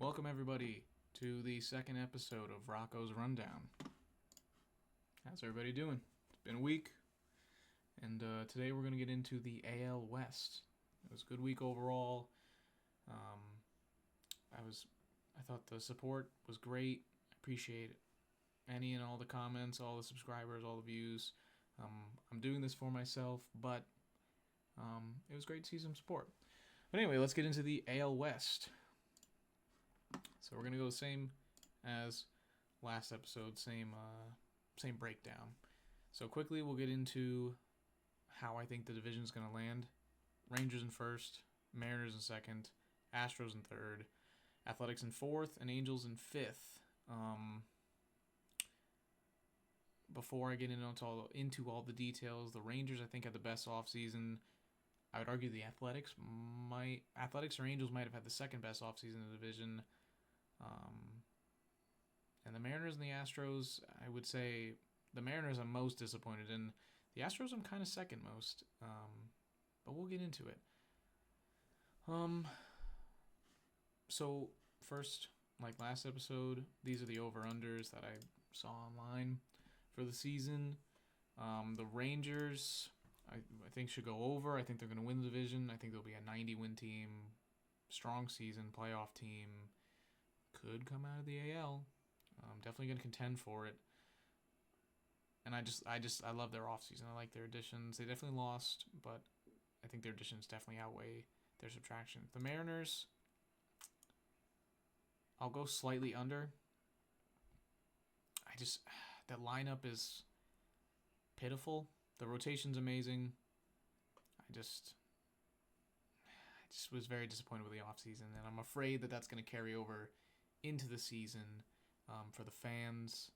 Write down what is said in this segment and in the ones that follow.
Welcome everybody to the second episode of Rocco's Rundown. How's everybody doing? It's been a week, and today we're going to get into the AL West. It was a good week overall. I thought the support was great. I appreciate any and all the comments, all the subscribers, all the views. I'm doing this for myself, but it was great to see some support. But anyway, let's get into the AL West. So we're going to go the same as last episode, same breakdown. So quickly we'll get into how I think the division's going to land. Rangers in first, Mariners in second, Astros in third, Athletics in fourth, and Angels in fifth. Before I get into all the details, the Rangers I think had the best offseason. I would argue the Athletics or Angels might have had the second best offseason in the division. And the Mariners and the Astros, I would say the Mariners I'm most disappointed in. The Astros I'm kind of second most. But we'll get into it. So first, like last episode, these are the over-unders that I saw online for the season. The Rangers, I think should go over. I think they're going to win the division. I think they'll be a 90-win team, strong season, playoff team. Could come out of the AL. Definitely going to contend for it. And I love their offseason. I like their additions. They definitely lost, but I think their additions definitely outweigh their subtraction. The Mariners, I'll go slightly under. That lineup is pitiful. The rotation's amazing. I just was very disappointed with the offseason, and I'm afraid that that's going to carry over into the season for the fans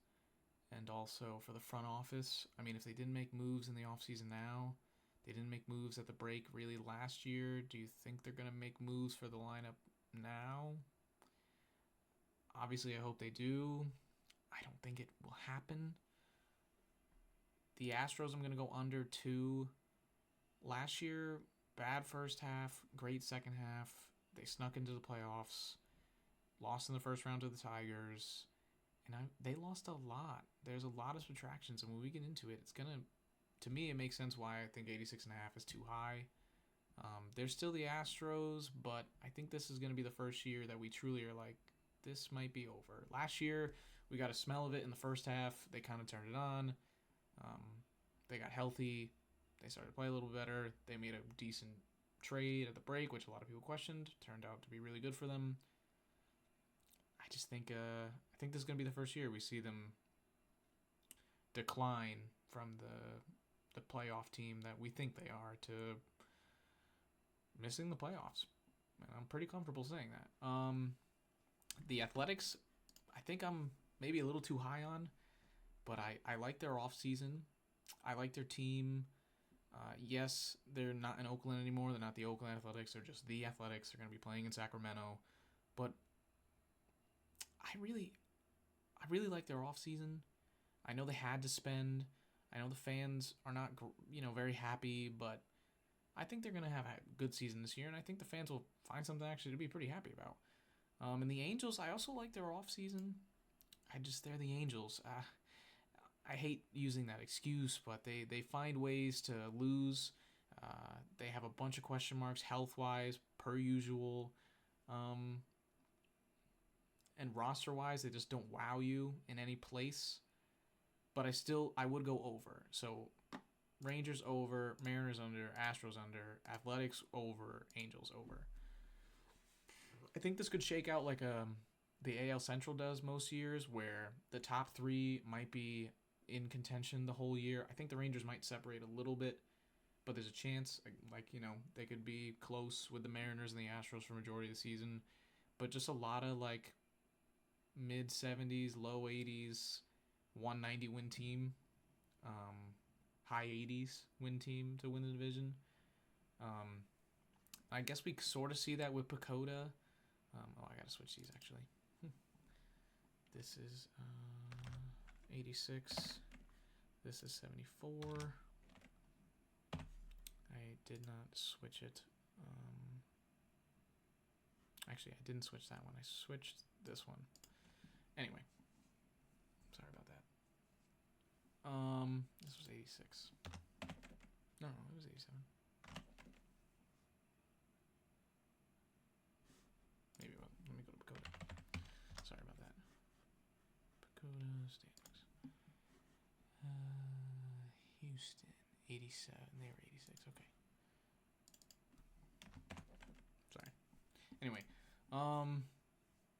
and also for the front office. I mean, if they didn't make moves in the offseason now, they didn't make moves at the break really last year, do you think they're going to make moves for the lineup now? Obviously, I hope they do. I don't think it will happen. The Astros, I'm going to go under 2. Last year, bad first half, great second half. They snuck into the playoffs, lost in the first round to the Tigers, and they lost a lot. There's a lot of subtractions, and when we get into it, to me, it makes sense why I think 86.5 is too high. They're still the Astros, but I think this is going to be the first year that we truly are like, this might be over. Last year, we got a smell of it in the first half. They kind of turned it on. They got healthy. They started to play a little better. They made a decent trade at the break, which a lot of people questioned. Turned out to be really good for them. I just think I think this is going to be the first year we see them decline from the playoff team that we think they are to missing the playoffs. And I'm pretty comfortable saying that. The Athletics, I think I'm maybe a little too high on, but I like their offseason. I like their team. Yes, they're not in Oakland anymore. They're not the Oakland Athletics. They're just the Athletics. They're going to be playing in Sacramento. But I really like their offseason. I know they had to spend. I know the fans are not, very happy, but I think they're going to have a good season this year, and I think the fans will find something actually to be pretty happy about. And the Angels, I also like their offseason. They're the Angels. I hate using that excuse, but they find ways to lose. They have a bunch of question marks health-wise, per usual. And roster-wise, they just don't wow you in any place. But I would go over. So Rangers over, Mariners under, Astros under, Athletics over, Angels over. I think this could shake out like the AL Central does most years, where the top 3 might be in contention the whole year. I think the Rangers might separate a little bit, but there's a chance, they could be close with the Mariners and the Astros for majority of the season. But just a lot of mid-70s, low 80s, 190 win team, high 80s win team to win the division. I guess we sort of see that with Pacoda. I gotta switch these actually. This is 86. This is 74. I did not switch it. Actually, I didn't switch that one. I switched this one. Anyway, sorry about that. This was 86. No, it was 87. Maybe it wasn't. Let me go to Pagoda. Sorry about that. Pagoda standings. Houston, 87. They were 86. Okay. Sorry. Anyway,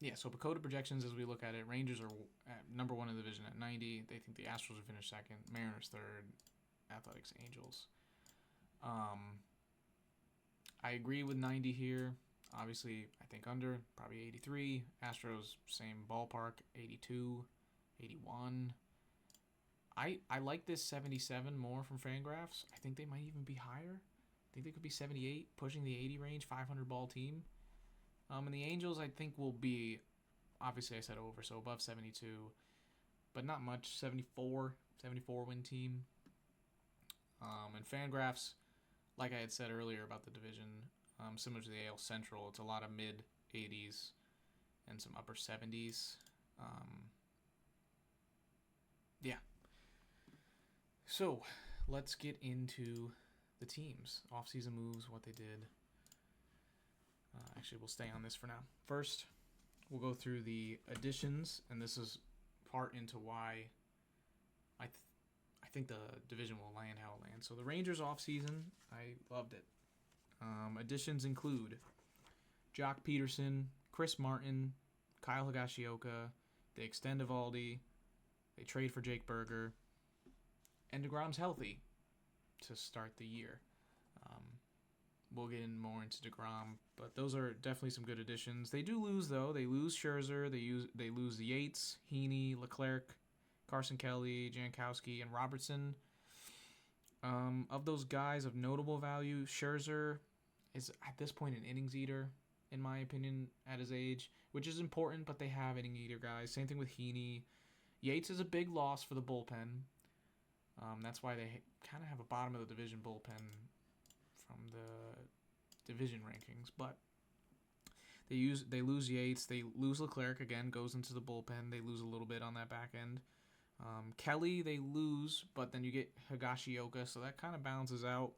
yeah. So Pagoda projections, as we look at it, Rangers are at number 1 in the division at 90. They think the Astros will finish second. Mariners third. Athletics, Angels. I agree with 90 here. Obviously, I think under, probably 83. Astros, same ballpark, 82, 81. I like this 77 more from Fangraphs. I think they might even be higher. I think they could be 78, pushing the 80 range, 500 ball team. And the Angels, I think, will be, obviously I said over, so above 72, but not much, 74 win team. And Fangraphs, like I had said earlier about the division, similar to the AL Central, it's a lot of mid-80s and some upper 70s. Yeah. So, let's get into the teams. Off-season moves, what they did. Actually, we'll stay on this for now. First, we'll go through the additions, and this is part into why I think the division will land how it lands. So the Rangers offseason, I loved it. Additions include Jock Peterson, Chris Martin, Kyle Higashioka. They extend Eovaldi. They trade for Jake Berger. And DeGrom's healthy to start the year. We'll get in more into DeGrom, but those are definitely some good additions. They do lose, though. They lose Scherzer. They lose Yates, Heaney, Leclerc, Carson Kelly, Jankowski, and Robertson. Of those guys of notable value, Scherzer is at this point an innings eater, in my opinion, at his age, which is important, but they have inning eater guys. Same thing with Heaney. Yates is a big loss for the bullpen. That's why they kind of have a bottom of the division bullpen from the division rankings, but they lose Yates, they lose Leclerc again, goes into the bullpen. They lose a little bit on that back end. Kelly they lose, but then you get Higashioka, so that kind of balances out.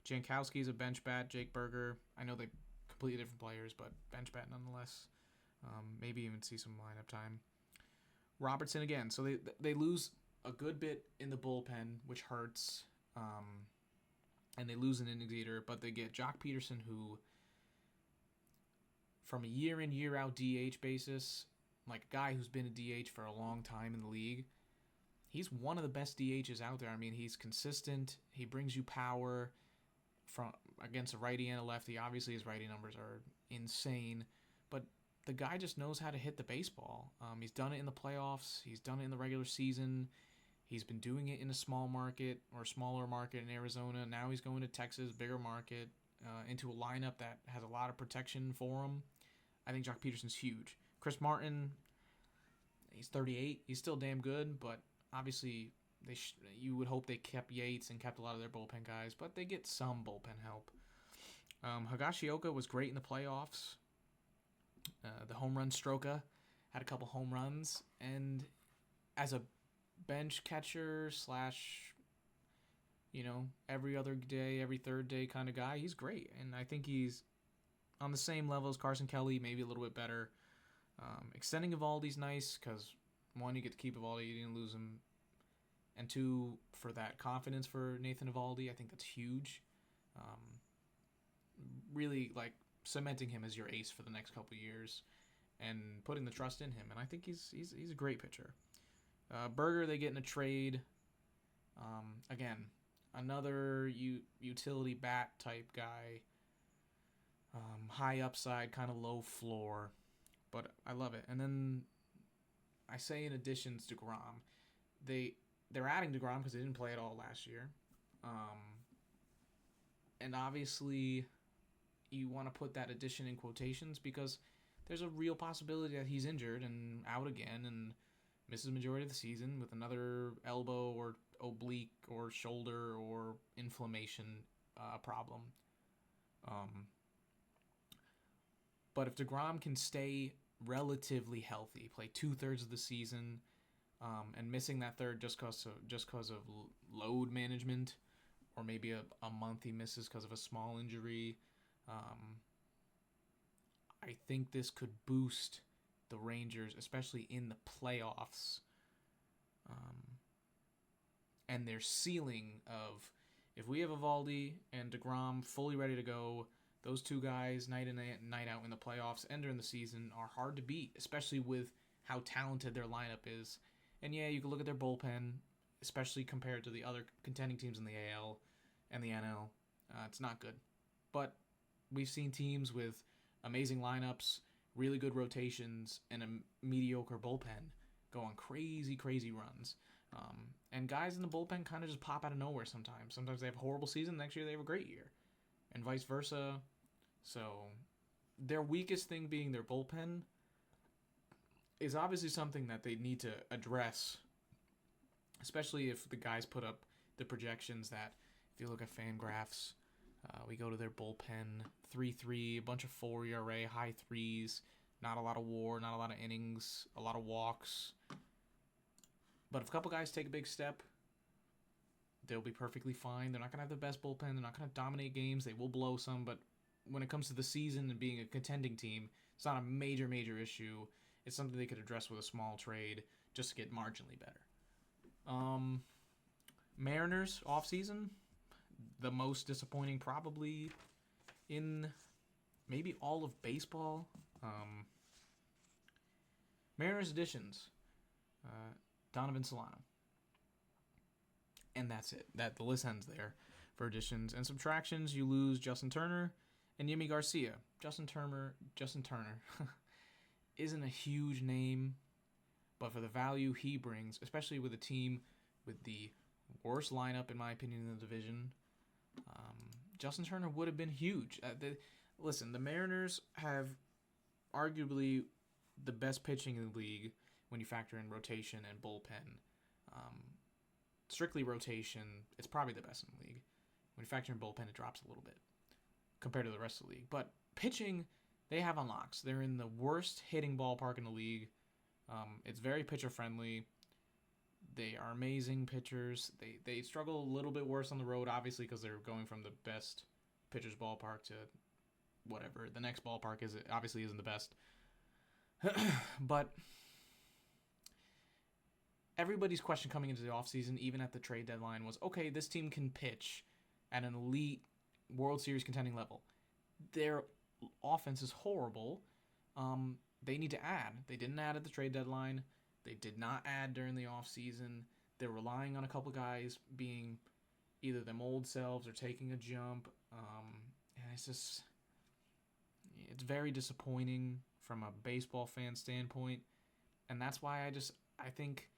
Jankowski is a bench bat. Jake Berger, I know they completely different players, but bench bat nonetheless. Maybe even see some lineup time. Robertson again, so they lose a good bit in the bullpen, which hurts. And they lose an innings eater, but they get Jock Peterson, who, from a year in, year out DH basis, like a guy who's been a DH for a long time in the league, he's one of the best DHs out there. I mean, he's consistent. He brings you power from against a righty and a lefty. Obviously, his righty numbers are insane, but the guy just knows how to hit the baseball. He's done it in the playoffs. He's done it in the regular season. He's been doing it in a small market or smaller market in Arizona. Now he's going to Texas, bigger market, into a lineup that has a lot of protection for him. I think Jock Peterson's huge. Chris Martin, he's 38. He's still damn good, but obviously you would hope they kept Yates and kept a lot of their bullpen guys, but they get some bullpen help. Higashioka was great in the playoffs. The home run stroker, had a couple home runs, and as a bench catcher / every other day, every third day kind of guy, he's great. And I think he's on the same level as Carson Kelly, maybe a little bit better. Extending Eovaldi's nice because, one, you get to keep Eovaldi, you didn't lose him. And two, for that confidence for Nathan Eovaldi, I think that's huge. Really, cementing him as your ace for the next couple of years and putting the trust in him. And I think he's a great pitcher. Berger, they get in a trade. Again, another utility bat type guy. High upside, kind of low floor. But I love it. And then I say in additions to DeGrom, they're adding DeGrom because they didn't play at all last year. And obviously you want to put that addition in quotations because there's a real possibility that he's injured and out again and misses the majority of the season with another elbow or oblique or shoulder or inflammation problem. But if DeGrom can stay relatively healthy, play 2/3 of the season, and missing that third just cause of load management, or maybe a month he misses because of a small injury, I think this could boost the Rangers, especially in the playoffs, and their ceiling of, if we have Eovaldi and DeGrom fully ready to go, those two guys night in and night out in the playoffs and during the season are hard to beat, especially with how talented their lineup is. And yeah, you can look at their bullpen, especially compared to the other contending teams in the AL and the NL. It's not good. But we've seen teams with amazing lineups, really good rotations, and a mediocre bullpen go on crazy, crazy runs. And guys in the bullpen kind of just pop out of nowhere sometimes. Sometimes they have a horrible season, next year they have a great year. And vice versa. So their weakest thing being their bullpen is obviously something that they need to address, especially if the guys put up the projections that, if you look at Fangraphs, we go to their bullpen, 3.3, a bunch of 4 ERA, high threes, not a lot of WAR, not a lot of innings, a lot of walks. But if a couple guys take a big step, they'll be perfectly fine. They're not going to have the best bullpen. They're not going to dominate games. They will blow some, but when it comes to the season and being a contending team, it's not a major, major issue. It's something they could address with a small trade just to get marginally better. Mariners offseason, the most disappointing probably in maybe all of baseball. Mariners additions, Donovan Solano. And that's it. The list ends there for additions and subtractions. You lose Justin Turner and Yimi Garcia. Justin Turner isn't a huge name, but for the value he brings, especially with a team with the worst lineup, in my opinion, in the division, Justin Turner would have been huge. Listen, the Mariners have arguably the best pitching in the league when you factor in rotation and bullpen. Strictly rotation, it's probably the best in the league. When you factor in bullpen, it drops a little bit compared to the rest of the league. But pitching, they have unlocks. They're in the worst hitting ballpark in the league. It's very pitcher-friendly. They are amazing pitchers. They struggle a little bit worse on the road, obviously, because they're going from the best pitcher's ballpark to whatever. The next ballpark obviously isn't the best. But everybody's question coming into the offseason, even at the trade deadline, was, okay, this team can pitch at an elite World Series contending level. Their offense is horrible. They need to add. They didn't add at the trade deadline. They did not add during the offseason. They're relying on a couple guys being either them old selves or taking a jump. And it's very disappointing from a baseball fan standpoint. And that's why I think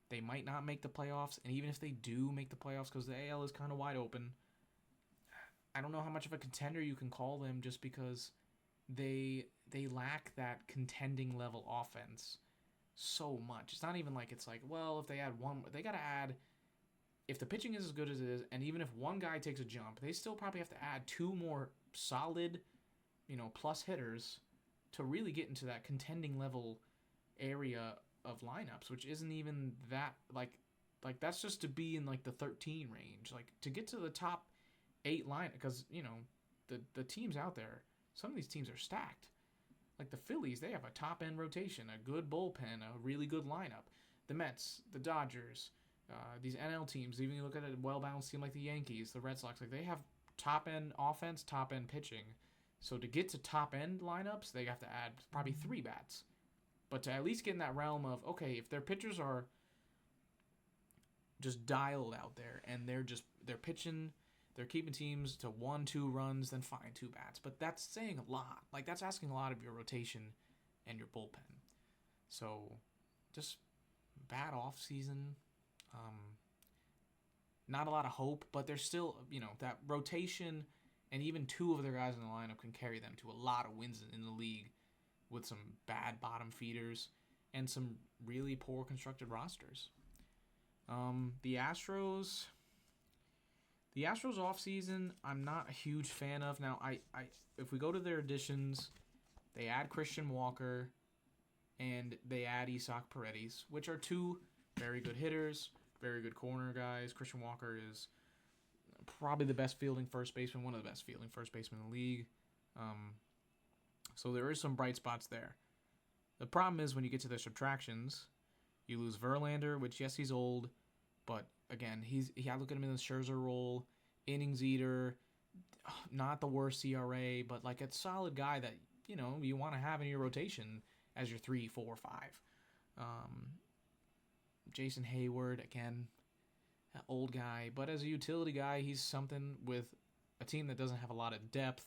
they might not make the playoffs. And even if they do make the playoffs, because the AL is kind of wide open, I don't know how much of a contender you can call them, just because they lack that contending level offense so much. It's not even like it's like, well, if they add one, they got to add, if the pitching is as good as it is, and even if one guy takes a jump, they still probably have to add two more solid, plus hitters to really get into that contending level area of lineups, which isn't even that, like that's just to be in like the 13 range, like to get to the top 8 line, because the teams out there, some of these teams are stacked. Like the Phillies, they have a top end rotation, a good bullpen, a really good lineup. The Mets, the Dodgers, these NL teams, even you look at a well balanced team like the Yankees, the Red Sox, like they have top end offense, top end pitching. So to get to top end lineups, they have to add probably 3 bats. But to at least get in that realm of, okay, if their pitchers are just dialed out there and they're pitching, they're keeping teams to 1-2 runs, then fine, 2 bats. But that's saying a lot. Like, that's asking a lot of your rotation and your bullpen. So just bad off season. Not a lot of hope, but there's still, that rotation, and even 2 of their guys in the lineup can carry them to a lot of wins in the league, with some bad bottom feeders and some really poor constructed rosters. The Astros offseason, I'm not a huge fan of. Now, I if we go to their additions, They add Christian Walker, and they add Isaac Paredes, which are two very good hitters, very good corner guys. Christian Walker is probably the best fielding first baseman, one of the best fielding first basemen in the league. So there is some bright spots there. The problem is when you get to the subtractions, you lose Verlander, which, yes, he's old, but again, I look at him in the Scherzer role, innings eater, not the worst CRA, but like a solid guy that you want to have in your rotation as your 3, 4, 5. Jason Hayward, again, an old guy, but as a utility guy, he's something with a team that doesn't have a lot of depth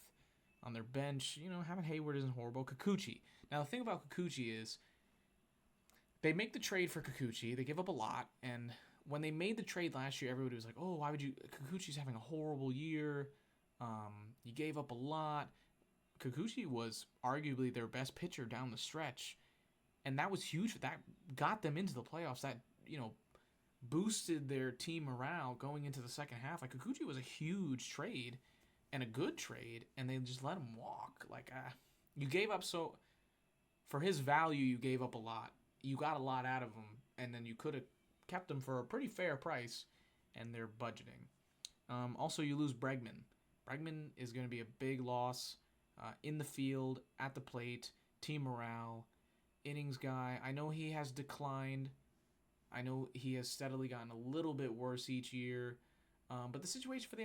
on their bench. Having Hayward isn't horrible. Kikuchi. Now, the thing about Kikuchi is they make the trade for Kikuchi. They give up a lot, and when they made the trade last year, everybody was like, oh, why would you? Kikuchi's having a horrible year. You gave up a lot. Kikuchi was arguably their best pitcher down the stretch, and that was huge. That got them into the playoffs. That, boosted their team morale going into the second half. Like, Kikuchi was a huge trade and a good trade, and they just let him walk. Like, you gave up for his value, you gave up a lot. You got a lot out of him, and then you could have kept him for a pretty fair price, and they're budgeting. Also, you lose Bregman. Bregman is going to be a big loss in the field, at the plate, team morale, innings guy. I know he has declined. I know he has steadily gotten a little bit worse each year, but the situation for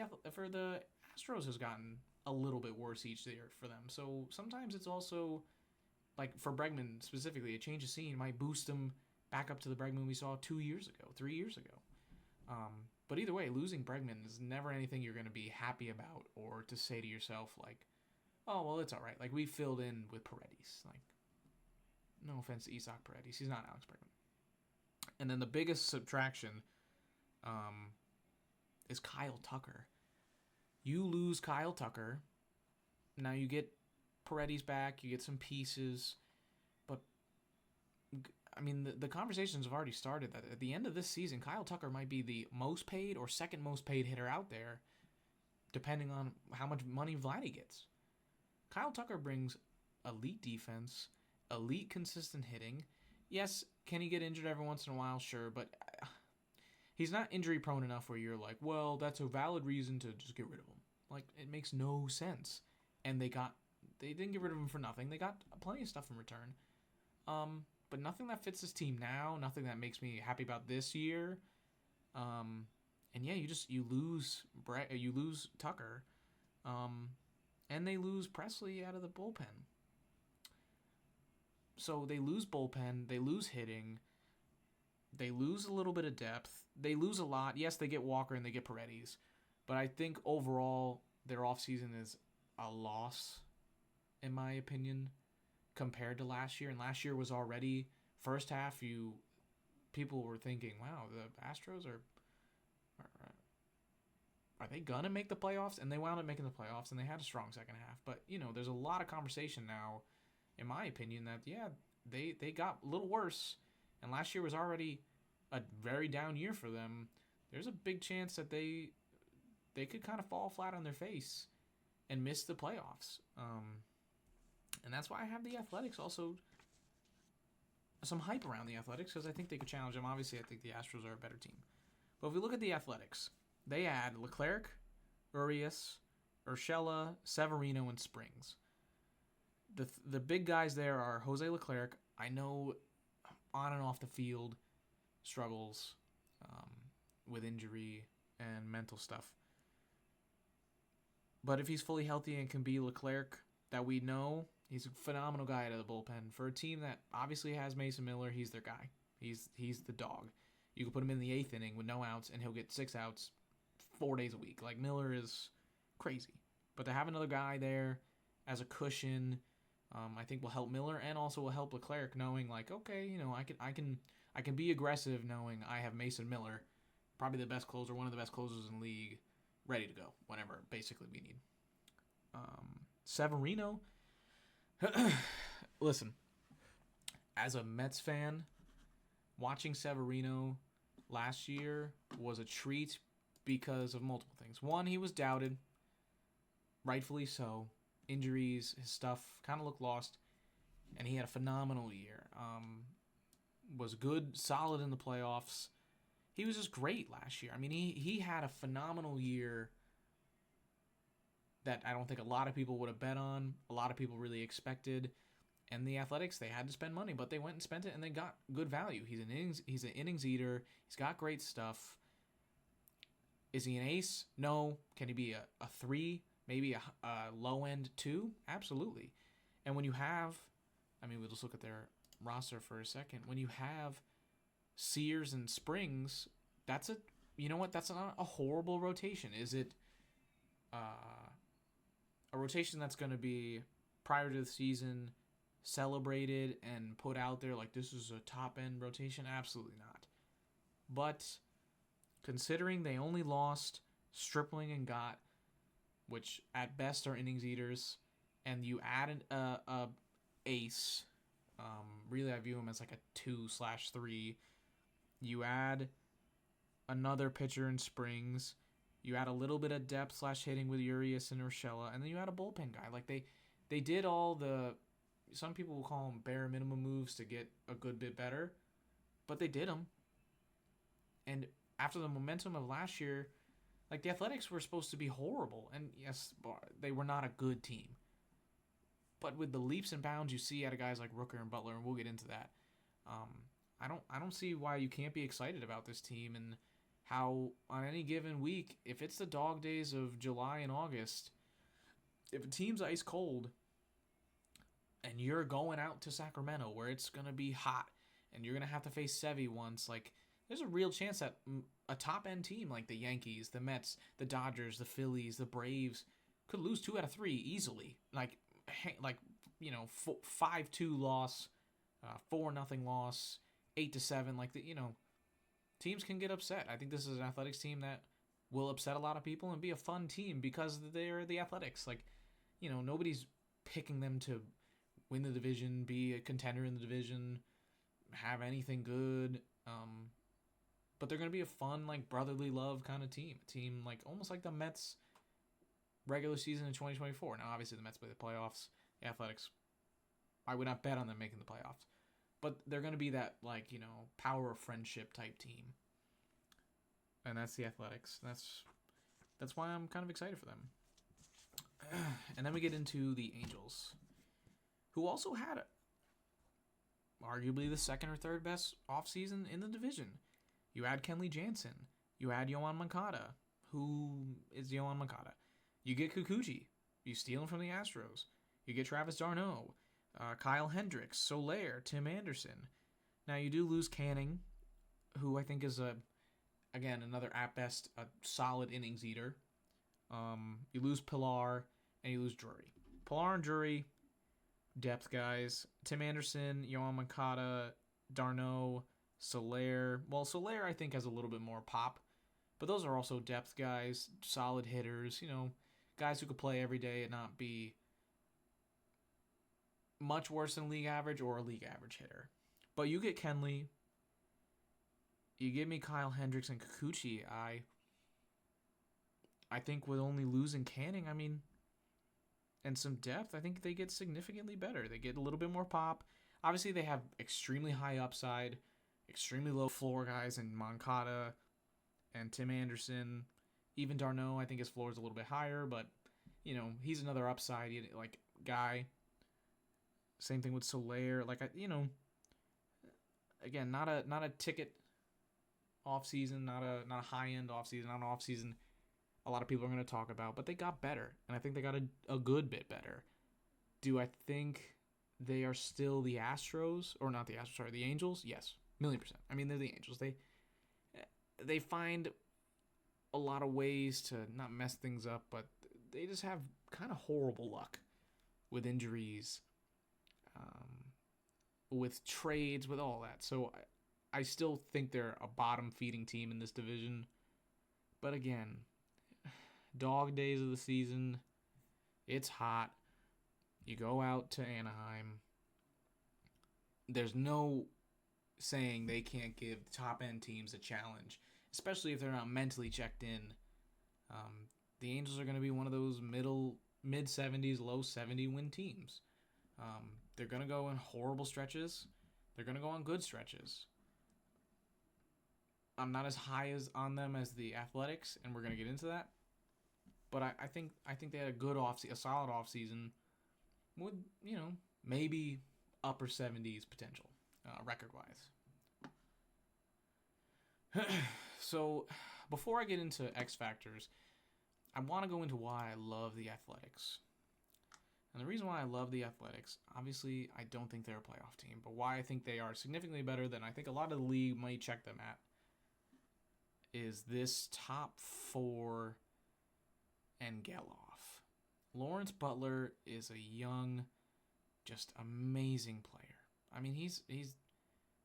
the Astros has gotten a little bit worse each year for them. So sometimes it's also, like for Bregman specifically, a change of scene might boost him back up to the Bregman we saw 2 years ago, 3 years ago. But either way, losing Bregman is never anything you're going to be happy about or to say to yourself like, oh, well, it's all right. Like, we filled in with Paredes. Like, no offense to Isaac Paredes. He's not Alex Bregman. And then the biggest subtraction is Kyle Tucker. You lose Kyle Tucker. Now you get Paredes back. You get some pieces. But, I mean, the conversations have already started that at the end of this season, Kyle Tucker might be the most paid or second most paid hitter out there, depending on how much money Vladdy gets. Kyle Tucker brings elite defense, elite consistent hitting. Yes, can he get injured every once in a while? Sure, but he's not injury prone enough where you're like, well, that's a valid reason to just get rid of him. Like, it makes no sense. And they didn't get rid of him for nothing. They got plenty of stuff in return. But nothing that fits this team now, nothing that makes me happy about this year. And yeah, you lose Tucker. And they lose Presley out of the bullpen. So they lose bullpen, they lose hitting, they lose a little bit of depth, they lose a lot. Yes, they get Walker and they get Paredes, but I think overall their offseason is a loss, in my opinion, compared to last year. And last year was already, first half, people were thinking, wow, the Astros are they gonna make the playoffs? And they wound up making the playoffs, and they had a strong second half. But, there's a lot of conversation now, in my opinion, that, yeah, they got a little worse, and last year was already a very down year for them. There's a big chance that they could kind of fall flat on their face and miss the playoffs. And that's why I have the Athletics also, some hype around the Athletics, because I think they could challenge them. Obviously, I think the Astros are a better team. But if we look at the Athletics, they add Leclerc, Urias, Urshela, Severino, and Springs. The big guys there are Jose Leclerc. I know on and off the field struggles with injury and mental stuff. But if he's fully healthy and can be Leclerc that we know, he's a phenomenal guy out of the bullpen. For a team that obviously has Mason Miller, he's their guy. He's the dog. You can put him in the 8th inning with no outs, and he'll get 6 outs 4 days a week. Like, Miller is crazy. But to have another guy there as a cushion, I think will help Miller and also will help Leclerc, knowing like, okay, I can be aggressive knowing I have Mason Miller, probably the best closer, one of the best closers in the league, ready to go whenever basically we need. Severino, listen, as a Mets fan, watching Severino last year was a treat because of multiple things. One, he was doubted, rightfully so. Injuries, his stuff kind of looked lost. and he had a phenomenal year. Was good, solid in the playoffs. He was just great last year. I mean, he had a phenomenal year that I don't think a lot of people would have bet on. A lot of people really expected. And the Athletics, they had to spend money, but they went and spent it, and they got good value. He's an innings eater. He's got great stuff. Is he an ace? No. Can he be a 3? Maybe a low end 2? Absolutely. And when you have, I mean, we'll just look at their roster for a second. When you have Sears and Springs, that's a, you know what? That's not a horrible rotation. Is it a rotation that's going to be prior to the season celebrated and put out there like this is a top end rotation? Absolutely not. But considering they only lost Stripling and Gott, which at best are innings eaters, and you add a ace, really I view him as like a 2/3. You add another pitcher in Springs. You add a little bit of depth / hitting with Urias and Urshela, and then you add a bullpen guy. Like they did all the, some people will call them bare minimum moves to get a good bit better, but they did them. And after the momentum of last year, like the Athletics were supposed to be horrible, and yes, they were not a good team. But with the leaps and bounds you see out of guys like Rooker and Butler, and we'll get into that, I don't see why you can't be excited about this team and how on any given week, if it's the dog days of July and August, if a team's ice cold and you're going out to Sacramento where it's going to be hot and you're going to have to face Sevy once, like there's a real chance that a top-end team like the Yankees, the Mets, the Dodgers, the Phillies, the Braves could lose 2 out of 3 easily. Like 5-2 loss, 4-0 loss, 8-7. Like teams can get upset. I think this is an Athletics team that will upset a lot of people and be a fun team because they're the Athletics. Like, nobody's picking them to win the division, be a contender in the division, have anything good. But they're going to be a fun, like, brotherly love kind of team. A team, like, almost like the Mets regular season in 2024. Now, obviously, the Mets play the playoffs. The Athletics, I would not bet on them making the playoffs. But they're going to be that, like, power of friendship type team. And that's the Athletics. That's why I'm kind of excited for them. And then we get into the Angels, who also had arguably the second or third best offseason in the division. You add Kenley Jansen. You add Yoan Moncada. Who is Yoan Moncada? You get Kikuchi. You steal him from the Astros. You get Travis d'Arnaud, Kyle Hendricks, Soler, Tim Anderson. Now, you do lose Canning, who I think is, again, another at best, a solid innings eater. You lose Pilar, and you lose Drury. Pilar and Drury, depth guys. Tim Anderson, Yoan Moncada, d'Arnaud, Soler. Well, Soler, I think, has a little bit more pop. But those are also depth guys, solid hitters, guys who could play every day and not be much worse than league average or a league average hitter. But you get Kenley, you give me Kyle Hendricks and Kikuchi. I think with only losing Canning, and some depth, I think they get significantly better. They get a little bit more pop. Obviously, they have extremely high upside, extremely low floor guys in Moncada and Tim Anderson. Even d'Arnaud, I think his floor is a little bit higher, but, he's another upside, guy. Same thing with Soler. Again, not a ticket off season, not a high end off season, not an off season a lot of people are going to talk about, but they got better, and I think they got a good bit better. Do I think they are still the Astros, or not the Astros? Sorry, the Angels? Yes, 1,000,000%. They're the Angels. They find a lot of ways to not mess things up, but they just have kind of horrible luck with injuries. With trades, with all that. So I still think they're a bottom-feeding team in this division. But again, dog days of the season, it's hot. You go out to Anaheim. There's no saying they can't give top-end teams a challenge, especially if they're not mentally checked in. The Angels are going to be one of those mid-70s, low 70 win teams. They're going to go in horrible stretches. They're going to go on good stretches. I'm not as high as on them as the Athletics, and we're going to get into that. But I think they had a solid off season with, maybe upper 70s potential record wise. So before I get into X factors, I want to go into why I love the Athletics. And the reason why I love the Athletics, obviously, I don't think they're a playoff team, but why I think they are significantly better than I think a lot of the league might check them at is this top four and Geloff. Lawrence Butler is a young, just amazing player. I mean, he's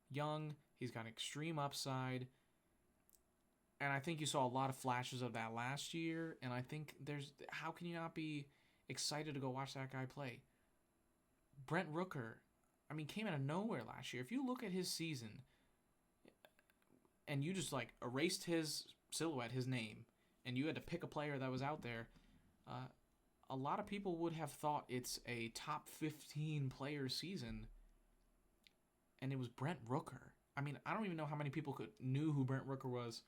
young, he's got extreme upside, and I think you saw a lot of flashes of that last year, and I think how can you not be excited to go watch that guy play? Brent Rooker, I mean, came out of nowhere last year. If you look at his season, and you just erased his silhouette, his name, and you had to pick a player that was out there, a lot of people would have thought it's a top 15 player season, and it was Brent Rooker. I mean, I don't even know how many people knew who Brent Rooker was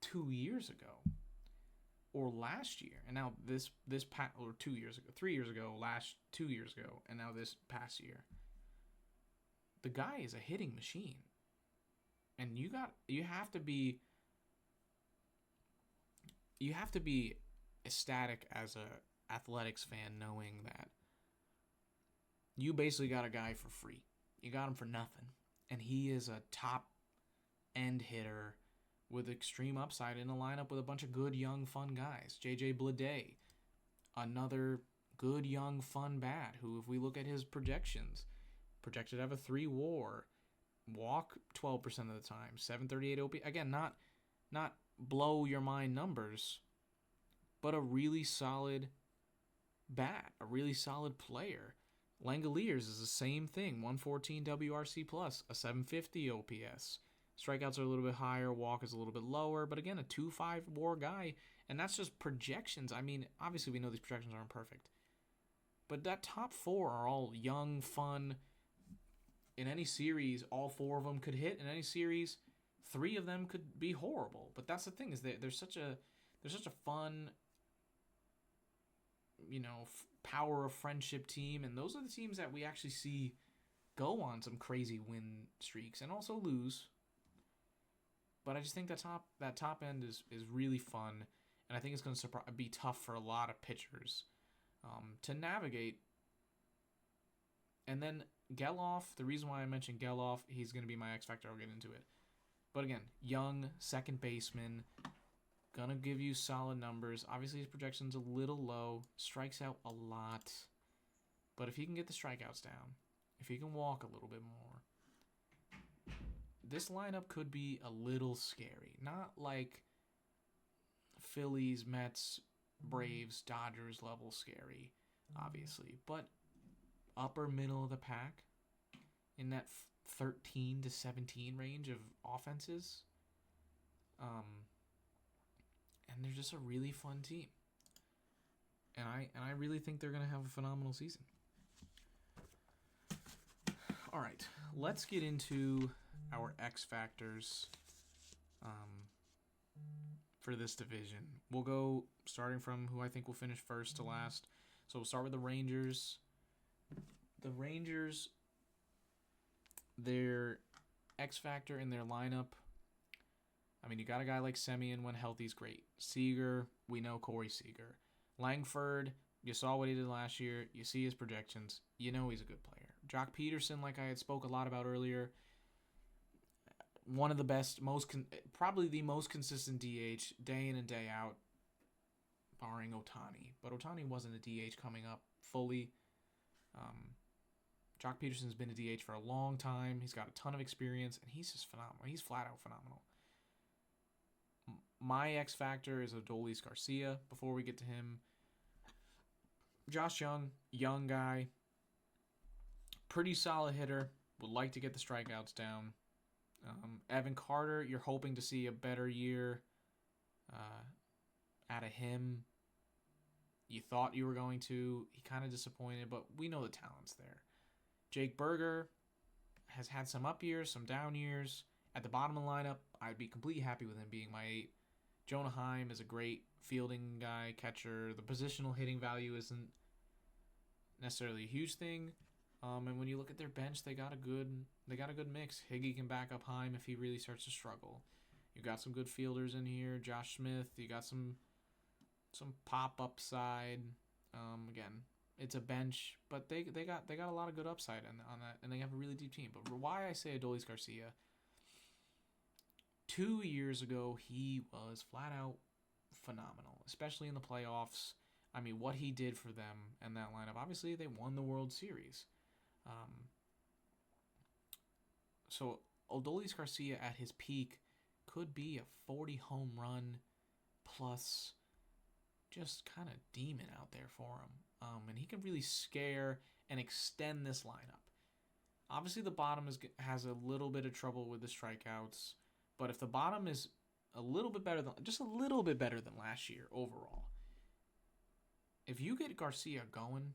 2 years ago or last year, and now or 2 years ago, 3 years ago, 2 years ago, and now this past year. The guy is a hitting machine. And you have to be ecstatic as a Athletics fan, knowing that you basically got a guy for free. You got him for nothing, and he is a top end hitter with extreme upside in a lineup with a bunch of good young fun guys. JJ Bleday, another good young fun bat who, if we look at his projections, projected to have a 3 WAR. Walk 12% of the time, 738 OP. Again, not blow your mind numbers, but a really solid bat, a really solid player. Langoliers is the same thing, 114 WRC plus, a 750 OPS. Strikeouts are a little bit higher, walk is a little bit lower, but again, a 2.5 WAR guy, and that's just projections. I mean, obviously we know these projections aren't perfect, but that top four are all young, fun. In any series, all 4 of them could hit. In any series, 3 of them could be horrible. But that's the thing, is that there's such a fun, power of friendship team, and those are the teams that we actually see go on some crazy win streaks and also lose. But I just think that top end is really fun, and I think it's going to be tough for a lot of pitchers to navigate. And then Geloff, the reason why I mentioned Geloff, he's going to be my X factor. I'll get into it. But again, young second baseman, going to give you solid numbers. Obviously, his projection's a little low. Strikes out a lot. But if he can get the strikeouts down, if he can walk a little bit more, this lineup could be a little scary. Not like Phillies, Mets, Braves, Dodgers level scary, obviously. But upper middle of the pack in that 13 to 17 range of offenses. And they're just a really fun team. And I really think they're going to have a phenomenal season. All right, let's get into our X factors for this division. We'll go starting from who I think will finish first to last. So we'll start with the Rangers. The Rangers, their X factor in their lineup, I mean, you got a guy like Semien when healthy is great. Seager, we know Corey Seager. Langford, you saw what he did last year. You see his projections. You know he's a good player. Jock Peterson, like I had spoke a lot about earlier, one of the best, probably the most consistent DH day in and day out, barring Ohtani. But Ohtani wasn't a DH coming up fully. Jock Peterson's been a DH for a long time. He's got a ton of experience, and he's just phenomenal. He's flat out phenomenal. My X factor is Adolis Garcia. Before we get to him, Josh Young, young guy, pretty solid hitter. Would like to get the strikeouts down. Evan Carter, you're hoping to see a better year out of him. You thought you were going to. He kind of disappointed, but we know the talent's there. Jake Berger has had some up years, some down years. At the bottom of the lineup, I'd be completely happy with him being my 8. Jonah Heim is a great fielding guy, catcher. The positional hitting value isn't necessarily a huge thing. And when you look at their bench, they got a good mix. Higgy can back up Heim if he really starts to struggle. You got some good fielders in here. Josh Smith. You got some pop upside. Again, it's a bench, but they got a lot of good upside on that, and they have a really deep team. But why I say Adolis Garcia? 2 years ago, he was flat out phenomenal, especially in the playoffs. I mean, what he did for them and that lineup. Obviously, they won the World Series. So Adolis Garcia at his peak could be a 40 home run plus just kind of demon out there for him. And he can really scare and extend this lineup. Obviously, the bottom has a little bit of trouble with the strikeouts. But if the bottom is a little bit better than last year overall, if you get Garcia going,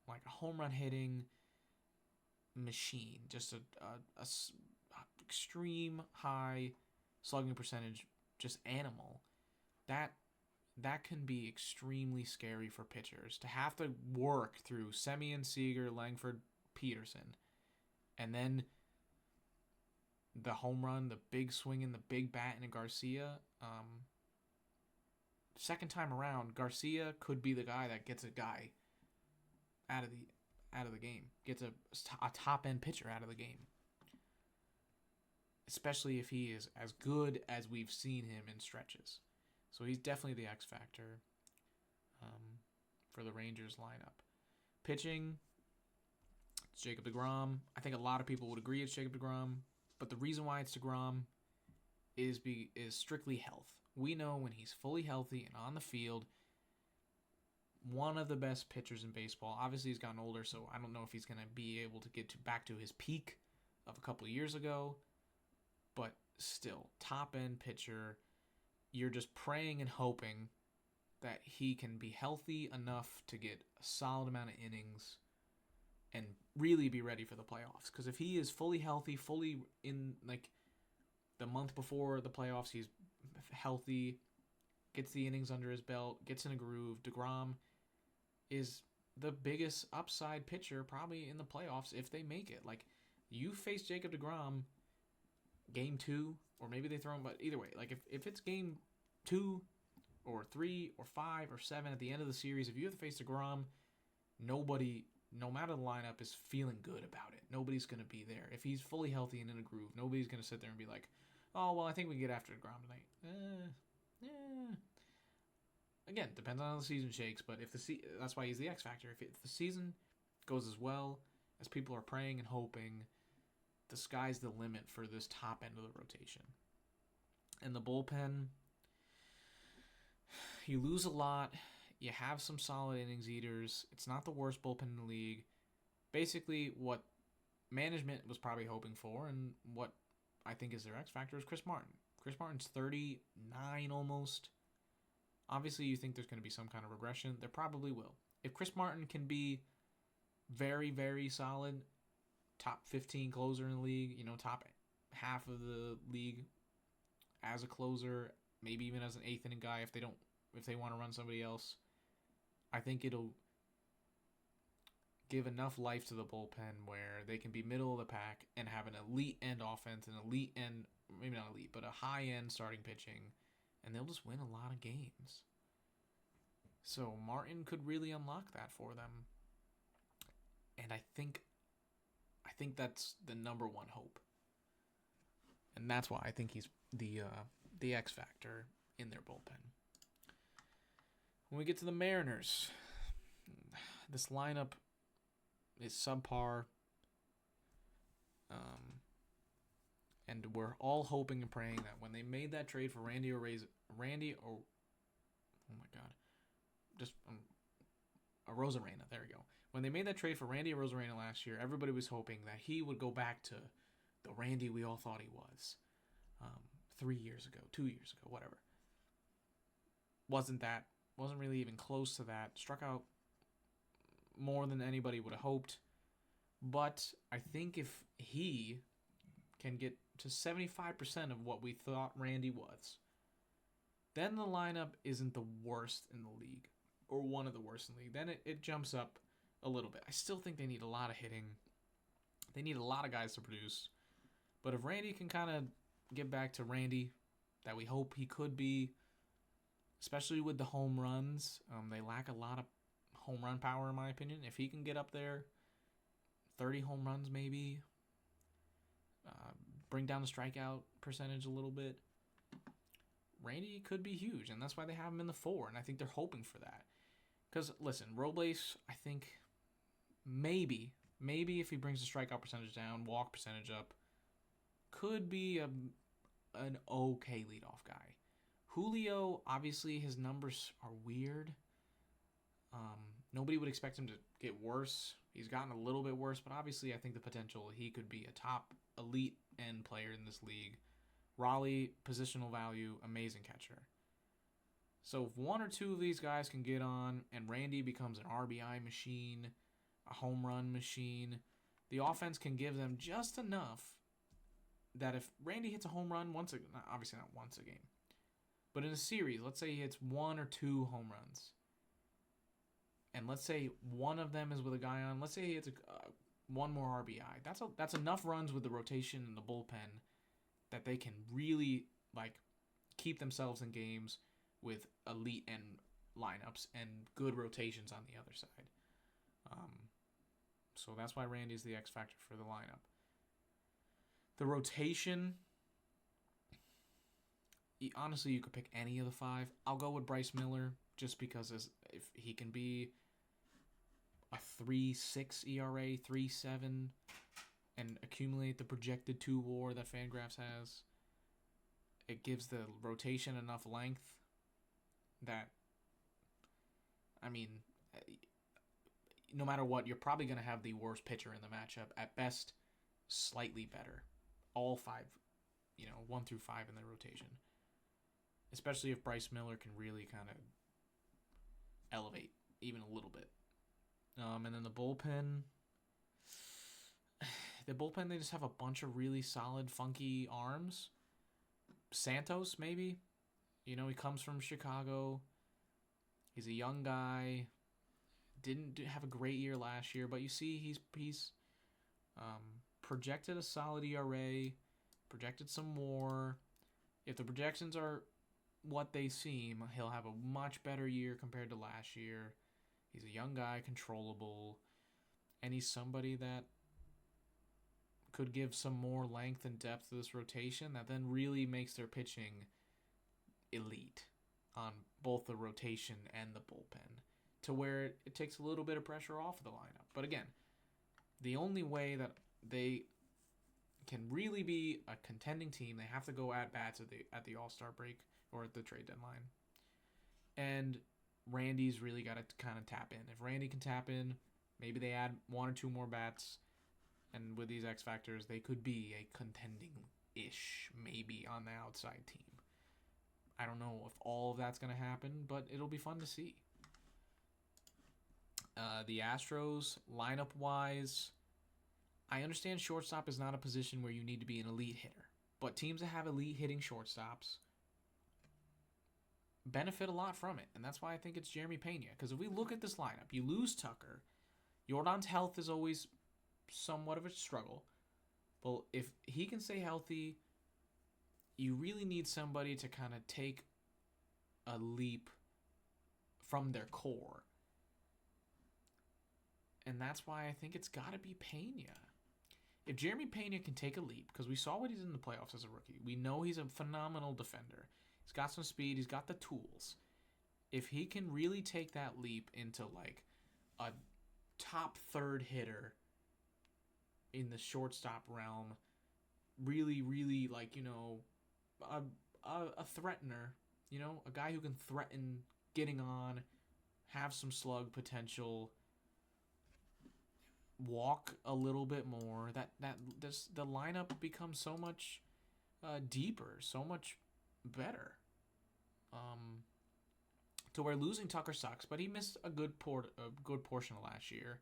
like a home run hitting machine, just a extreme high slugging percentage, just animal, that can be extremely scary for pitchers to have to work through Semien, Seager, Langford, Peterson, and then the home run, the big swing, and the big bat in Garcia. Second time around, Garcia could be the guy that gets a guy out of the game, gets a top end pitcher out of the game, especially if he is as good as we've seen him in stretches. So he's definitely the X factor for the Rangers lineup. Pitching, it's Jacob deGrom. I think a lot of people would agree it's Jacob deGrom, but the reason why it's deGrom is strictly health. We know when he's fully healthy and on the field, one of the best pitchers in baseball. Obviously, he's gotten older, so I don't know if he's going to be able to get back to his peak of a couple of years ago, but still, top-end pitcher. You're just praying and hoping that he can be healthy enough to get a solid amount of innings and really be ready for the playoffs. Because if he is fully healthy, fully in like the month before the playoffs, he's healthy, gets the innings under his belt, gets in a groove, deGrom is the biggest upside pitcher probably in the playoffs if they make it. Like, you face Jacob deGrom game 2, or maybe they throw him, but either way, like if it's game 2 or 3 or 5 or 7 at the end of the series, if you have to face deGrom, nobody, no matter the lineup, is feeling good about it. Nobody's going to be there. If he's fully healthy and in a groove, nobody's going to sit there and be like, oh, well, I think we can get after deGrom tonight. Again, depends on how the season shakes, but if that's why he's the X factor. If the season goes as well as people are praying and hoping, the sky's the limit for this top end of the rotation. And the bullpen, you lose a lot. You have some solid innings eaters. It's not the worst bullpen in the league. Basically, what management was probably hoping for, and what I think is their X factor, is Chris Martin. Chris Martin's 39 almost. Obviously, you think there's going to be some kind of regression. There probably will. If Chris Martin can be very, very solid, top 15 closer in the league, top half of the league as a closer, maybe even as an 8th inning guy if they want to run somebody else, I think it'll give enough life to the bullpen where they can be middle of the pack and have an elite end offense, an elite end, maybe not elite, but a high end starting pitching, and they'll just win a lot of games. So Martin could really unlock that for them. And I think that's the number one hope. And that's why I think he's the X factor in their bullpen. When we get to the Mariners, this lineup is subpar. And we're all hoping and praying that when they made that trade for Arozarena, there we go. When they made that trade for Randy Arozarena last year, everybody was hoping that he would go back to the Randy we all thought he was 3 years ago, 2 years ago, whatever. Wasn't that Wasn't really even close to that. Struck out more than anybody would have hoped. But I think if he can get to 75% of what we thought Randy was, then the lineup isn't the worst in the league, or one of the worst in the league. Then it jumps up a little bit. I still think they need a lot of hitting. They need a lot of guys to produce. But if Randy can kind of get back to Randy that we hope he could be, especially with the home runs, they lack a lot of home run power in my opinion. If he can get up there, 30 home runs maybe, bring down the strikeout percentage a little bit, Randy could be huge, and that's why they have him in the 4, and I think they're hoping for that. Because, listen, Robles, I think maybe if he brings the strikeout percentage down, walk percentage up, could be an okay leadoff guy. Julio, obviously, his numbers are weird. Nobody would expect him to get worse. He's gotten a little bit worse, but obviously I think the potential, he could be a top elite end player in this league. Raleigh, positional value, amazing catcher. So if one or two of these guys can get on and Randy becomes an RBI machine, a home run machine, the offense can give them just enough that if Randy hits a home run obviously not once a game, but in a series, let's say he hits 1 or 2 home runs, and let's say one of them is with a guy on, let's say he hits one more RBI. That's enough runs with the rotation and the bullpen that they can really keep themselves in games with elite end lineups and good rotations on the other side. So that's why Randy's the X factor for the lineup. The rotation, honestly, you could pick any of the 5. I'll go with Bryce Miller just because if he can be a 3.6 ERA, 3.7, and accumulate the projected 2 WAR that Fangraphs has, it gives the rotation enough length that, I mean, no matter what, you're probably going to have the worst pitcher in the matchup. At best, slightly better. All 5, 1 through 5 in the rotation. Especially if Bryce Miller can really kind of elevate even a little bit. And then the bullpen, they just have a bunch of really solid, funky arms. Santos, maybe. He comes from Chicago. He's a young guy. Didn't have a great year last year, but you see he's projected a solid ERA, projected some more. If the projections are what they seem, he'll have a much better year compared to last year. He's a young guy, controllable, and he's somebody that could give some more length and depth to this rotation that then really makes their pitching elite on both the rotation and the bullpen, to where it takes a little bit of pressure off of the lineup. But again, the only way that they can really be a contending team, they have to go at bats at the All-Star break or at the trade deadline. And Randy's really got to kind of tap in. If Randy can tap in, maybe they add 1 or 2 more bats, and with these X factors, they could be a contending-ish, maybe on the outside team. I don't know if all of that's going to happen, but it'll be fun to see. The Astros, lineup-wise, I understand shortstop is not a position where you need to be an elite hitter, but teams that have elite hitting shortstops benefit a lot from it, and that's why I think it's Jeremy Pena. Because if we look at this lineup, you lose Tucker. Jordan's health is always somewhat of a struggle. Well, if he can stay healthy, you really need somebody to kind of take a leap from their core. And that's why I think it's got to be Pena. If Jeremy Pena can take a leap, because we saw what he's in the playoffs as a rookie. We know he's a phenomenal defender. He's got some speed. He's got the tools. If he can really take that leap into a top 3rd hitter in the shortstop realm, really, really a threatener, a guy who can threaten getting on, have some slug potential, walk a little bit more, the lineup becomes so much deeper, so much better. to where losing Tucker sucks, but he missed a good portion of last year.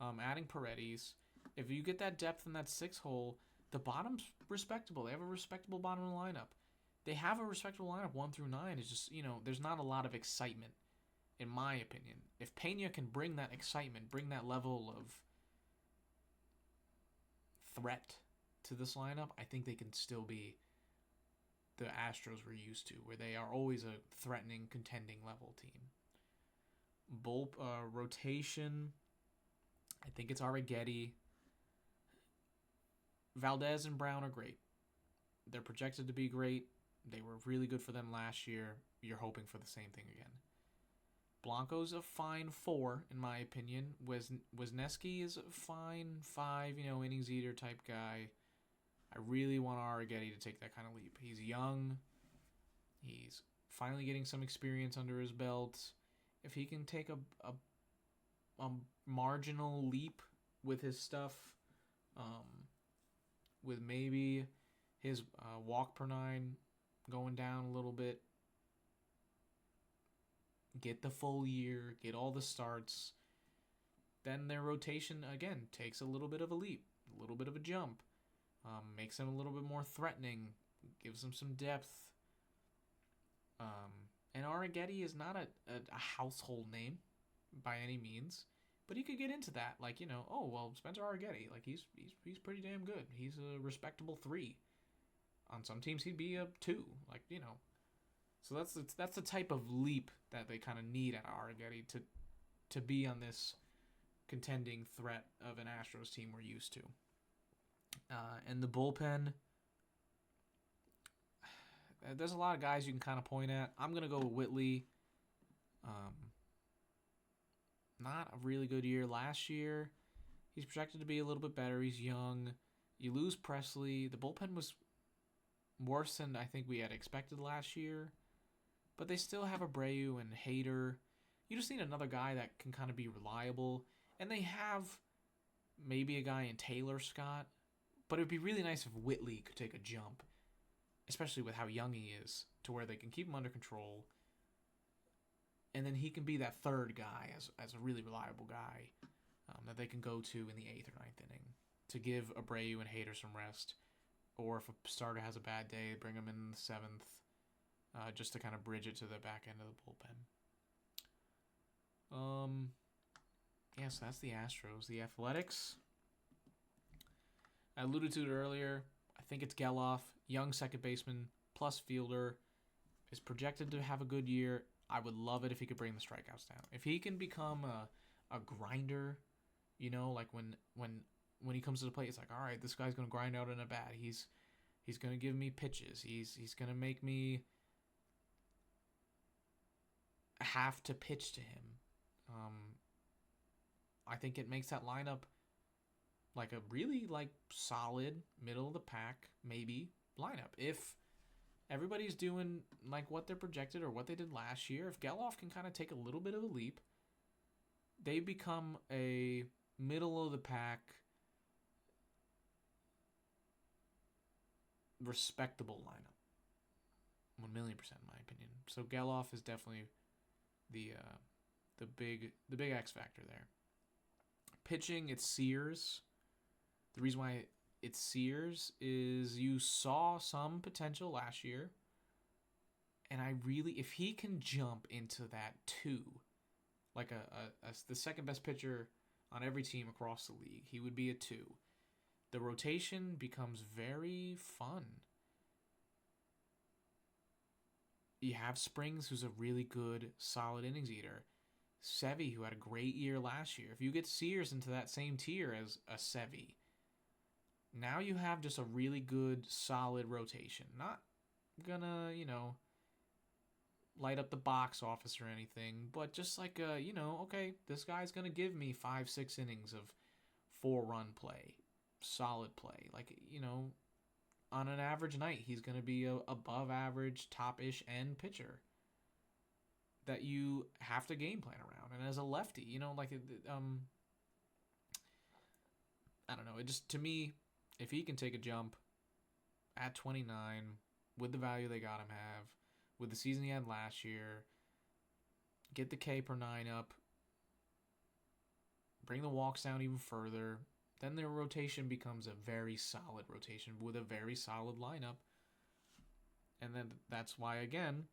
Adding Paredes, if you get that depth in that 6 hole, the bottom's respectable. They have a respectable bottom of the lineup. They have a respectable lineup 1 through 9. It's just, there's not a lot of excitement, in my opinion. If Pena can bring that excitement, bring that level of threat to this lineup, I think they can still be the Astros we're used to, where they are always a threatening, contending level team. Rotation, I think it's Arrighetti. Valdez and Brown are great. They're projected to be great. They were really good for them last year. You're hoping for the same thing again. Blanco's a fine 4, in my opinion. Wisniewski is a fine 5, innings eater type guy. I really want Arrighetti to take that kind of leap. He's young. He's finally getting some experience under his belt. If he can take a marginal leap with his stuff, with maybe his walk per 9 going down a little bit, get the full year, get all the starts, then their rotation, again, takes a little bit of a leap, a little bit of a jump. Makes them a little bit more threatening, gives them some depth. And Arrighetti is not a household name by any means, but he could get into that. Like, Spencer Arrighetti, like he's pretty damn good. He's a respectable 3. On some teams, he'd be a 2. Like, so that's the type of leap that they kind of need at Arrighetti to be on this contending threat of an Astros team we're used to. And the bullpen, there's a lot of guys you can kind of point at. I'm going to go with Whitley. Not a really good year last year. He's projected to be a little bit better. He's young. You lose Presley. The bullpen was worse than I think we had expected last year. But they still have Abreu and Hader. You just need another guy that can kind of be reliable. And they have maybe a guy in Taylor Scott. But it would be really nice if Whitley could take a jump, especially with how young he is, to where they can keep him under control. And then he can be that third guy as a really reliable guy that they can go to in the 8th or 9th inning to give Abreu and Hader some rest. Or if a starter has a bad day, bring him in the 7th just to kind of bridge it to the back end of the bullpen. So that's the Astros. The Athletics, I alluded to it earlier. I think it's Geloff, young second baseman plus fielder, is projected to have a good year. I would love it if he could bring the strikeouts down. If he can become a grinder, like when he comes to the plate, it's like, all right, this guy's gonna grind out in a bat. He's gonna give me pitches. He's gonna make me have to pitch to him. I think it makes that lineup like a really solid middle of the pack maybe lineup. If everybody's doing like what they're projected or what they did last year, if Geloff can kind of take a little bit of a leap, they become a middle of the pack respectable lineup. 1,000,000% in my opinion. So Geloff is definitely the big X factor there. Pitching, it's Sears. The reason why it's Sears is you saw some potential last year. And if he can jump into that 2, like the second best pitcher on every team across the league, he would be a 2. The rotation becomes very fun. You have Springs, who's a really good, solid innings eater. Sevy, who had a great year last year. If you get Sears into that same tier as a Sevy, now you have just a really good, solid rotation. Not gonna, light up the box office or anything, but just like, okay, this guy's gonna give me 5-6 innings of 4-run play. Solid play. Like, on an average night, he's gonna be a above average, top-ish end pitcher that you have to game plan around. And as a lefty, I don't know. It just, to me, if he can take a jump at 29 with the value they got him have, with the season he had last year, get the K per 9 up, bring the walks down even further. Then their rotation becomes a very solid rotation with a very solid lineup. And then that's why, again,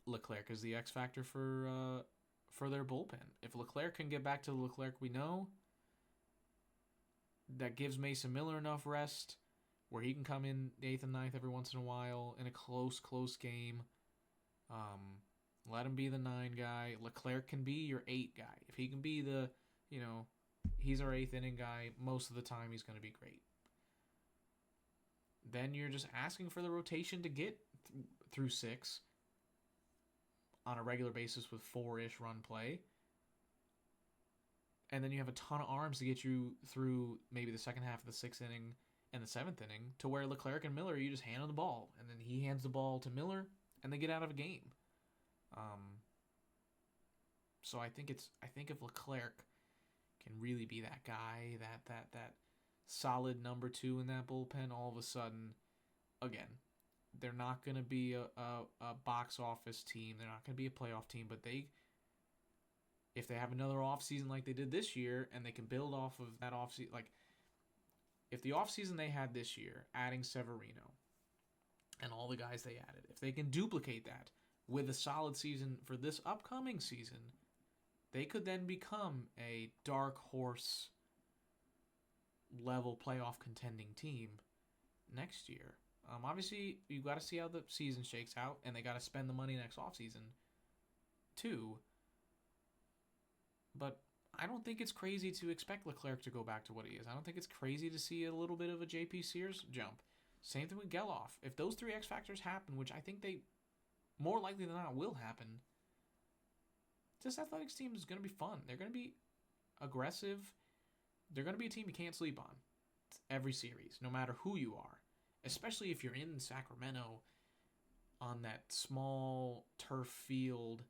Leclerc is the X factor for their bullpen. If Leclerc can get back to the Leclerc we know, that gives Mason Miller enough rest where he can come in the 8th and 9th every once in a while in a close game. Let him be the 9 guy. Leclerc can be your 8 guy. If he can be the, he's our 8th inning guy, most of the time he's going to be great. Then you're just asking for the rotation to get through 6 on a regular basis with 4-ish run play. And then you have a ton of arms to get you through maybe the second half of the 6th inning and the 7th inning, to where Leclerc and Miller, you just hand him the ball, and then he hands the ball to Miller, and they get out of a game. So I think if Leclerc can really be that guy, that solid number 2 in that bullpen, all of a sudden, again, they're not going to be a box office team. They're not going to be a playoff team, but if they have another offseason like they did this year, and they can build off of that offseason, like if the offseason they had this year, adding Severino and all the guys they added, if they can duplicate that with a solid season for this upcoming season, they could then become a dark horse level playoff contending team next year. Obviously, you got to see how the season shakes out, and they got to spend the money next offseason too. But I don't think it's crazy to expect Leclerc to go back to what he is. I don't think it's crazy to see a little bit of a JP Sears jump. Same thing with Geloff. If those 3 X factors happen, which I think they more likely than not will happen, this Athletics team is going to be fun. They're going to be aggressive. They're going to be a team you can't sleep on every series, no matter who you are. Especially if you're in Sacramento on that small turf field,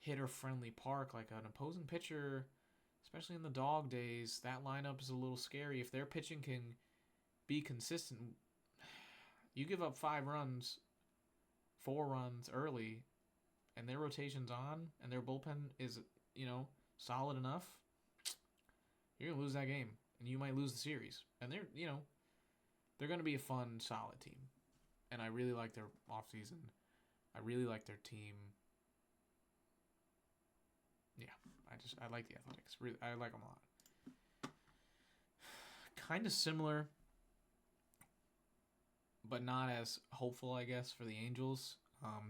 hitter-friendly park, like an opposing pitcher, especially in the dog days, that lineup is a little scary. If their pitching can be consistent, you give up 5 runs, 4 runs early, and their rotation's on, and their bullpen is, solid enough, you're going to lose that game, and you might lose the series. And they're going to be a fun, solid team. And I really like their offseason. I really like their team. Yeah, I like the Athletics. Really, I like them a lot. Kind of similar, but not as hopeful, I guess, for the Angels.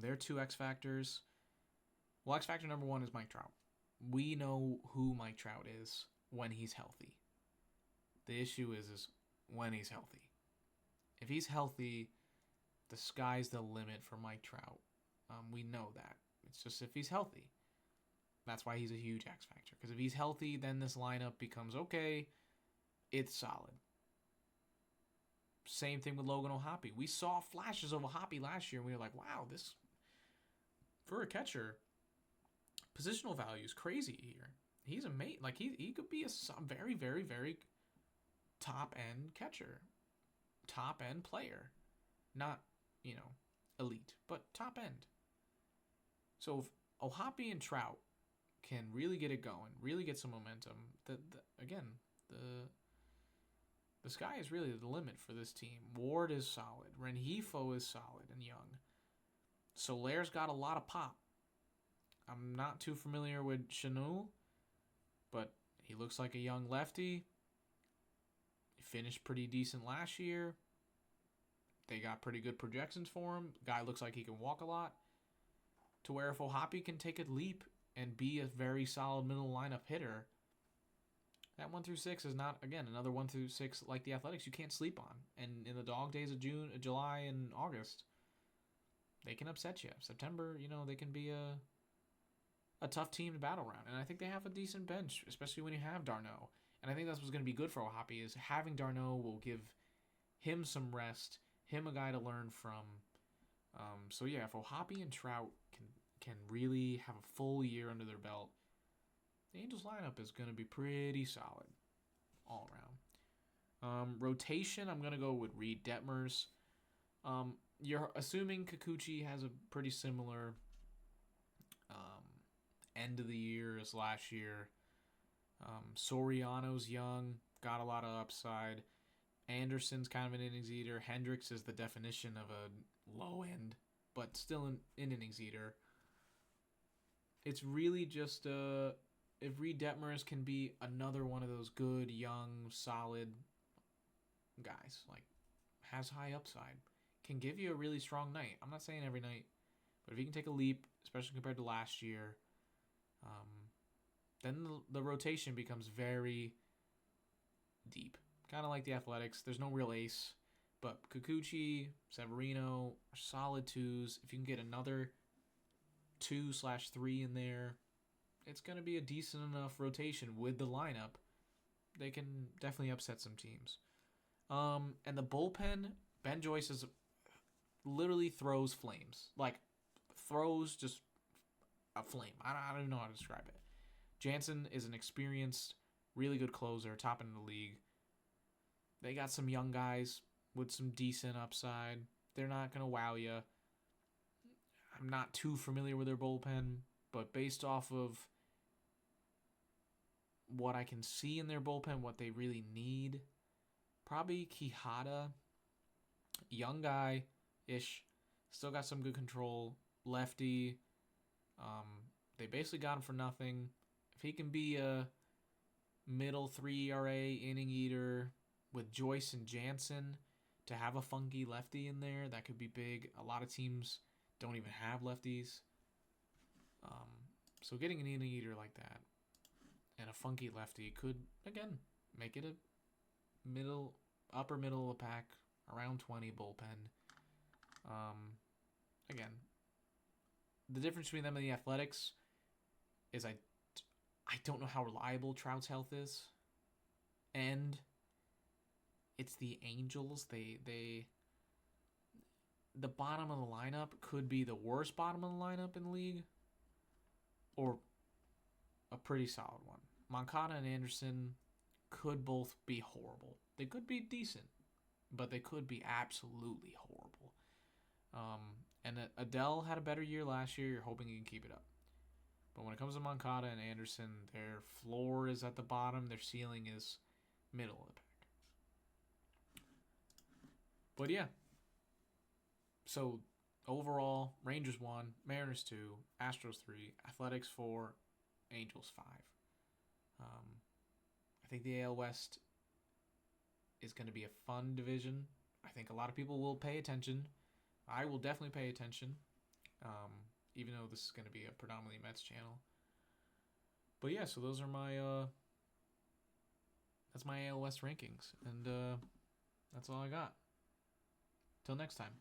Their 2 X factors. Well, X factor number 1 is Mike Trout. We know who Mike Trout is when he's healthy. The issue is when he's healthy. If he's healthy, the sky's the limit for Mike Trout. We know that. It's just if he's healthy. That's why he's a huge X factor. Because if he's healthy, then this lineup becomes okay. It's solid. Same thing with Logan O'Hoppe. We saw flashes of O'Hoppe last year, and we were like, wow, this, for a catcher, positional value is crazy here. He's a mate. Like, he could be a very, very, very top-end catcher. Top-end player. Not, elite, but top-end. So if O'Hoppe and Trout can really get it going, really get some momentum, the sky is really the limit for this team. Ward is solid. Rengifo is solid and young. Solaire's got a lot of pop. I'm not too familiar with Chanel, but he looks like a young lefty. He finished pretty decent last year. They got pretty good projections for him. Guy looks like he can walk a lot. To where if O'Hoppe can take a leap and be a very solid middle lineup hitter, that 1 through 6 is not, again, another 1 through 6 like the Athletics you can't sleep on. And in the dog days of July, and August, they can upset you. September, they can be a tough team to battle around. And I think they have a decent bench, especially when you have d'Arnaud. And I think that's what's going to be good for O'Hoppe, is having d'Arnaud will give him some rest, him a guy to learn from. So yeah, if O'Hoppe and Trout can really have a full year under their belt, the Angels lineup is going to be pretty solid all around. Rotation, I'm going to go with Reed Detmers. You're assuming Kikuchi has a pretty similar end of the year as last year. Soriano's young, got a lot of upside. Anderson's kind of an innings eater. Hendricks is the definition of a low end, but still an innings eater. It's really just if Reed Detmers can be another one of those good, young, solid guys, like has high upside, can give you a really strong night. I'm not saying every night, but if he can take a leap, especially compared to last year, then the rotation becomes very deep. Kind of like the Athletics. There's no real ace, but Kikuchi, Severino are solid twos. If you can get another 2/3 in there, it's going to be a decent enough rotation with the lineup. They can definitely upset some teams. And the bullpen, Ben Joyce is literally throws flames. Like, throws just a flame. I don't even know how to describe it. Jansen is an experienced, really good closer, top in the league. They got some young guys with some decent upside. They're not going to wow you. I'm not too familiar with their bullpen, but based off of what I can see in their bullpen, what they really need, probably Quijada, young guy-ish, still got some good control, lefty. They basically got him for nothing. If he can be a middle 3 ERA inning eater with Joyce and Jansen to have a funky lefty in there, that could be big. A lot of teams don't even have lefties. So getting an inning eater like that and a funky lefty could, again, make it a upper middle of the pack, around 20 bullpen. Again, the difference between them and the Athletics is I don't know how reliable Trout's health is, and it's the Angels. The bottom of the lineup could be the worst bottom of the lineup in the league, or a pretty solid one. Moncada and Anderson could both be horrible. They could be decent, but they could be absolutely horrible. And Adele had a better year last year. You're hoping he can keep it up. But when it comes to Moncada and Anderson, their floor is at the bottom. Their ceiling is middle of the pack. But yeah. So overall, Rangers 1, Mariners 2, Astros 3, Athletics 4, Angels 5. I think the AL West is going to be a fun division. I think a lot of people will pay attention. I will definitely pay attention, even though this is going to be a predominantly Mets channel. But yeah, so those are that's my AL West rankings, and that's all I got. Till next time.